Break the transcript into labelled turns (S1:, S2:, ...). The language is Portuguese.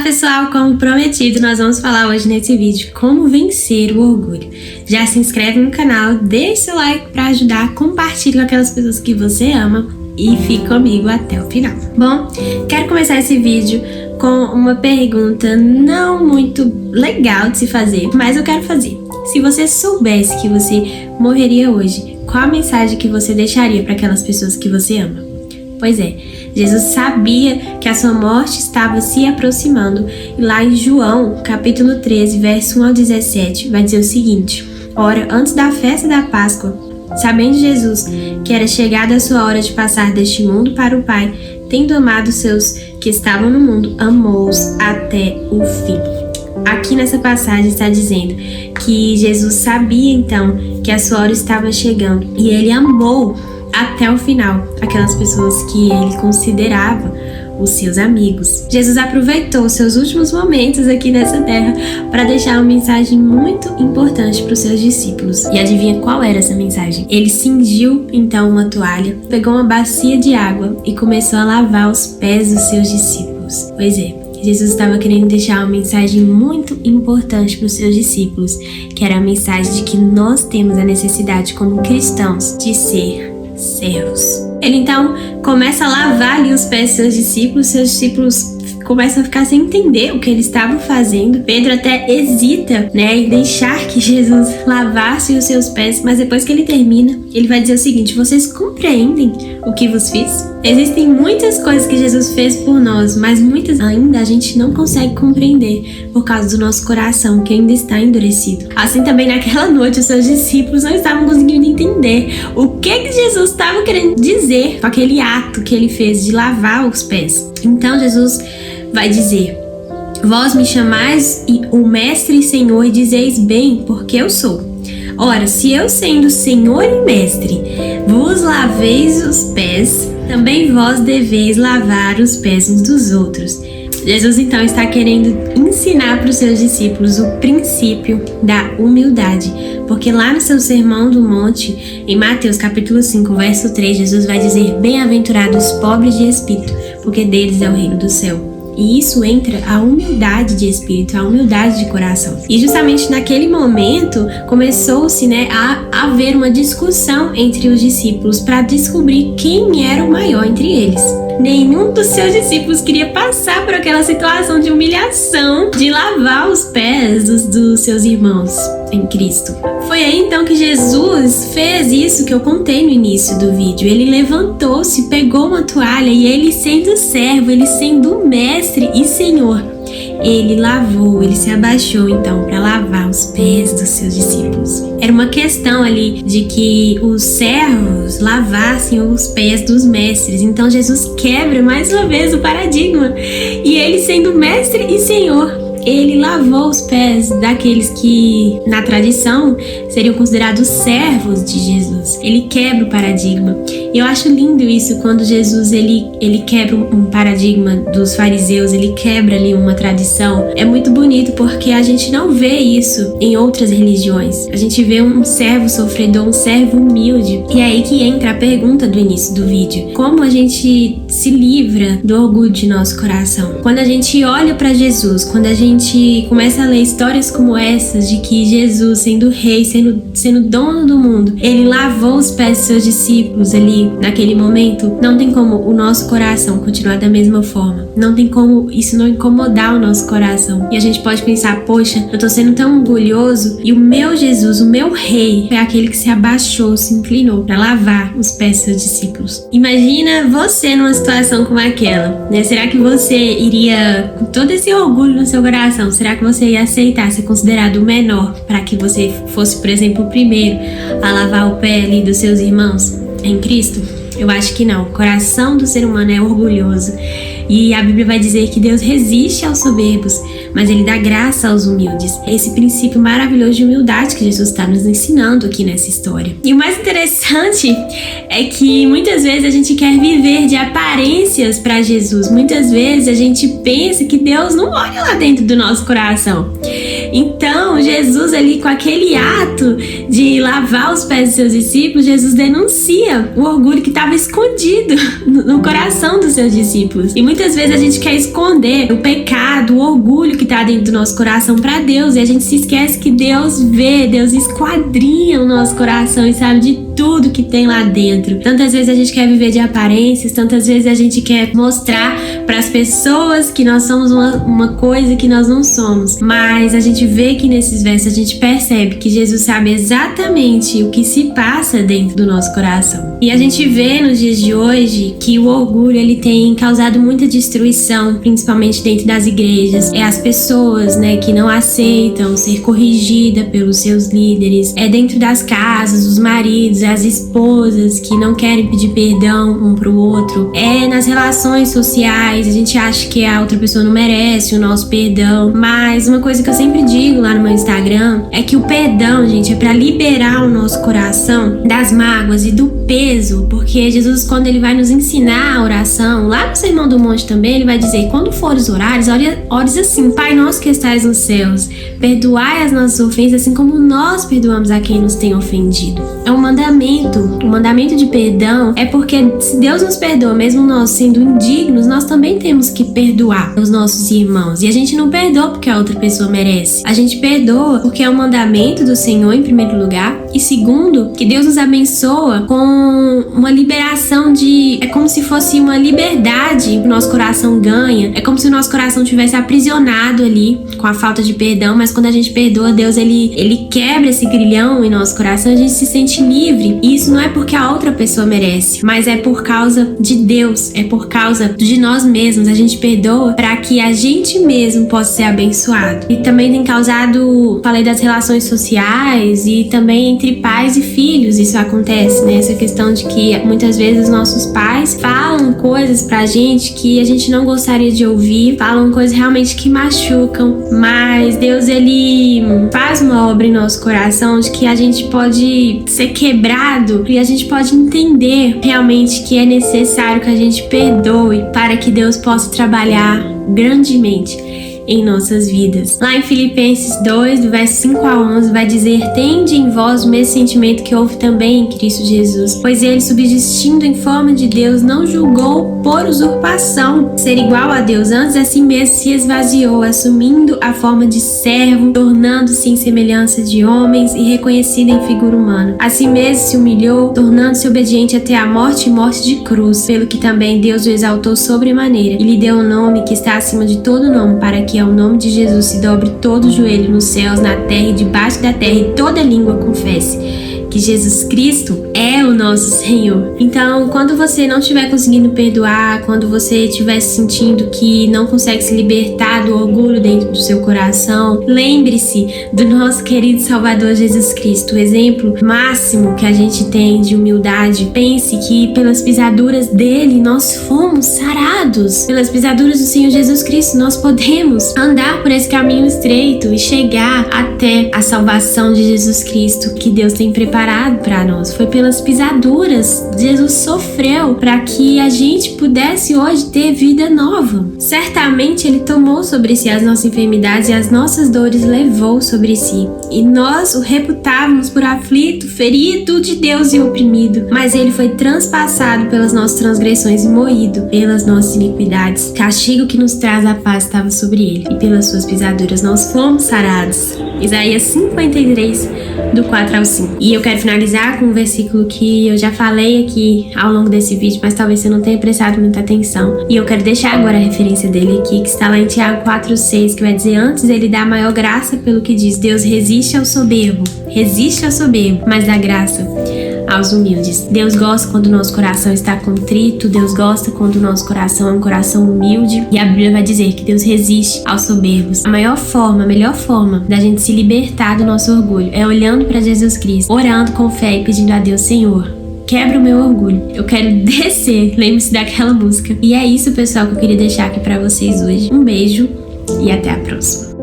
S1: pessoal, como prometido, nós vamos falar hoje nesse vídeo como vencer o orgulho. Já se inscreve no canal, deixa seu like para ajudar, compartilha com aquelas pessoas que você ama e fique comigo até o final. Bom, quero começar esse vídeo com uma pergunta não muito legal de se fazer, mas eu quero fazer. Se você soubesse que você morreria hoje, qual a mensagem que você deixaria para aquelas pessoas que você ama? Pois é, Jesus sabia que a sua morte estava se aproximando. E lá em João, capítulo 13, verso 1 ao 17, vai dizer o seguinte: Ora, antes da festa da Páscoa, sabendo Jesus que era chegada a sua hora de passar deste mundo para o Pai, tendo amado os seus que estavam no mundo, amou-os até o fim. Aqui nessa passagem está dizendo que Jesus sabia então que a sua hora estava chegando e ele amou até o final aquelas pessoas que ele considerava os seus amigos. Jesus aproveitou os seus últimos momentos aqui nessa terra para deixar uma mensagem muito importante para os seus discípulos. E adivinha qual era essa mensagem? Ele cingiu então uma toalha, pegou uma bacia de água e começou a lavar os pés dos seus discípulos. Pois é, Jesus estava querendo deixar uma mensagem muito importante para os seus discípulos, que era a mensagem de que nós temos a necessidade como cristãos de ser servos. Ele então começa a lavar ali os pés dos seus discípulos começam a ficar sem entender o que eles estavam fazendo. Pedro até hesita, em deixar que Jesus lavasse os seus pés, mas depois que ele termina, ele vai dizer o seguinte: vocês compreendem o que vos fiz? Existem muitas coisas que Jesus fez por nós, mas muitas ainda a gente não consegue compreender por causa do nosso coração, que ainda está endurecido. Assim também naquela noite, os seus discípulos não estavam conseguindo entender o que Jesus estava querendo dizer com aquele ato que ele fez de lavar os pés. Então Jesus vai dizer: vós me chamais o mestre e senhor e dizeis bem, porque eu sou. Ora, se eu sendo senhor e mestre vos laveis os pés, também vós deveis lavar os pés uns dos outros. Jesus então está querendo ensinar para os seus discípulos o princípio da humildade, porque lá no seu Sermão do Monte, em Mateus capítulo 5, verso 3, Jesus vai dizer: bem-aventurados os pobres de espírito, porque deles é o reino do céu. E isso entra a humildade de espírito, a humildade de coração. E justamente naquele momento começou-se a haver uma discussão entre os discípulos para descobrir quem era o maior entre eles. Nenhum dos seus discípulos queria passar por aquela situação de humilhação, de lavar os pés dos seus irmãos em Cristo. Foi aí então que Jesus fez isso que eu contei no início do vídeo. Ele levantou-se, pegou uma toalha e ele sendo servo, ele sendo mestre e senhor, ele lavou, ele se abaixou então para lavar os pés dos seus discípulos. Era uma questão ali de que os servos lavassem os pés dos mestres. Então Jesus quebra mais uma vez o paradigma. E ele sendo mestre e senhor, ele lavou os pés daqueles que, na tradição, seriam considerados servos de Jesus. Ele quebra o paradigma. E eu acho lindo isso, quando Jesus ele quebra um paradigma dos fariseus, ele quebra ali uma tradição. É muito bonito porque a gente não vê isso em outras religiões. A gente vê um servo sofredor, um servo humilde. E é aí que entra a pergunta do início do vídeo: como a gente se livra do orgulho de nosso coração? Quando a gente olha para Jesus, quando a gente começa a ler histórias como essas, de que Jesus, sendo rei, sendo dono do mundo, ele lavou os pés dos seus discípulos ali naquele momento, não tem como o nosso coração continuar da mesma forma. Não tem como isso não incomodar o nosso coração. E a gente pode pensar: poxa, eu tô sendo tão orgulhoso e o meu Jesus, o meu rei, é aquele que se abaixou, se inclinou para lavar os pés dos seus discípulos. Imagina você numa situação como aquela, Será que você iria, com todo esse orgulho no seu coração, será que você ia aceitar ser considerado o menor para que você fosse, por exemplo, o primeiro a lavar o pé ali dos seus irmãos em Cristo? Eu acho que não. O coração do ser humano é orgulhoso. E a Bíblia vai dizer que Deus resiste aos soberbos, mas Ele dá graça aos humildes. Esse princípio maravilhoso de humildade que Jesus está nos ensinando aqui nessa história. E o mais interessante é que muitas vezes a gente quer viver de aparências para Jesus. Muitas vezes a gente pensa que Deus não olha lá dentro do nosso coração. Então, Jesus ali, com aquele ato de lavar os pés dos seus discípulos, Jesus denuncia o orgulho que estava escondido no coração dos seus discípulos. E muitas vezes a gente quer esconder o pecado, o orgulho que tá dentro do nosso coração pra Deus, e a gente se esquece que Deus vê, Deus esquadrinha o nosso coração e sabe de tudo que tem lá dentro. Tantas vezes a gente quer viver de aparências, tantas vezes a gente quer mostrar para as pessoas que nós somos uma coisa que nós não somos, mas a gente vê que nesses versos a gente percebe que Jesus sabe exatamente o que se passa dentro do nosso coração. E a gente vê nos dias de hoje que o orgulho ele tem causado muita destruição, principalmente dentro das igrejas. É as pessoas, né, que não aceitam ser corrigida pelos seus líderes. É dentro das casas, os maridos, as esposas que não querem pedir perdão um pro outro. É nas relações sociais, a gente acha que a outra pessoa não merece o nosso perdão. Mas uma coisa que eu sempre digo lá no meu Instagram é que o perdão, gente, é pra liberar o nosso coração das mágoas e do peso, porque Jesus, quando ele vai nos ensinar a oração, lá no Sermão do Monte também, ele vai dizer: quando fores orares, ores assim: Pai nosso que estais nos céus, perdoai as nossas ofensas, assim como nós perdoamos a quem nos tem ofendido. É um mandamento. O mandamento de perdão é porque se Deus nos perdoa, mesmo nós sendo indignos, nós também temos que perdoar os nossos irmãos. E a gente não perdoa porque a outra pessoa merece. A gente perdoa porque é um mandamento do Senhor, em primeiro lugar, e segundo, que Deus nos abençoa com uma liberação de... É como se fosse uma liberdade que o nosso coração ganha. É como se o nosso coração tivesse aprisionado ali com a falta de perdão, mas quando a gente perdoa, Deus, ele quebra esse grilhão em nosso coração, a gente se sente livre. E isso não é porque a outra pessoa merece, mas é por causa de Deus, é por causa de nós mesmos. A gente perdoa para que a gente mesmo possa ser abençoado. E também tem causado, falei das relações sociais e também entre pais e filhos, isso acontece, né? Essa questão de que muitas vezes os nossos pais falam coisas pra gente que a gente não gostaria de ouvir, falam coisas realmente que machucam, mas Deus, ele faz uma obra em nosso coração de que a gente pode ser quebrado e a gente pode entender realmente que é necessário que a gente perdoe para que Deus possa trabalhar grandemente em nossas vidas. Lá em Filipenses 2, do verso 5 a 11, vai dizer: tende em vós o mesmo sentimento que houve também em Cristo Jesus, pois ele, subsistindo em forma de Deus, não julgou por usurpação ser igual a Deus, antes a si mesmo se esvaziou, assumindo a forma de servo, tornando-se em semelhança de homens e reconhecido em figura humana. A si mesmo se humilhou, tornando-se obediente até a morte e morte de cruz, pelo que também Deus o exaltou sobremaneira e lhe deu um nome que está acima de todo nome, para que ao nome de Jesus se dobre todo o joelho nos céus, na terra e debaixo da terra, e toda língua confesse que Jesus Cristo é o nosso Senhor. Então, quando você não estiver conseguindo perdoar, quando você estiver sentindo que não consegue se libertar do orgulho dentro do seu coração, lembre-se do nosso querido Salvador Jesus Cristo, o exemplo máximo que a gente tem de humildade. Pense que pelas pisaduras dele nós fomos sarados. Pelas pisaduras do Senhor Jesus Cristo nós podemos andar por esse caminho estreito e chegar até a salvação de Jesus Cristo que Deus tem preparado para nós. Foi pelas pisaduras Jesus sofreu para que a gente pudesse hoje ter vida nova. Certamente ele tomou sobre si as nossas enfermidades e as nossas dores levou sobre si, e nós o reputávamos por aflito, ferido de Deus e oprimido, mas ele foi transpassado pelas nossas transgressões e moído pelas nossas iniquidades. O castigo que nos traz a paz estava sobre ele, e pelas suas pisaduras nós fomos sarados. Isaías 53, do 4 ao 5. E eu quero finalizar com um versículo que eu já falei aqui ao longo desse vídeo, mas talvez você não tenha prestado muita atenção. E eu quero deixar agora a referência dele aqui, que está lá em Tiago 4,6, que vai dizer: antes ele dá maior graça, pelo que diz, Deus resiste ao soberbo, mas dá graça aos humildes. Deus gosta quando o nosso coração está contrito, Deus gosta quando o nosso coração é um coração humilde, e a Bíblia vai dizer que Deus resiste aos soberbos. A melhor forma da gente se libertar do nosso orgulho é olhando para Jesus Cristo, orando com fé e pedindo a Deus: Senhor, quebra o meu orgulho, eu quero descer. Lembre-se daquela música. E é isso, pessoal, que eu queria deixar aqui para vocês hoje. Um beijo e até a próxima.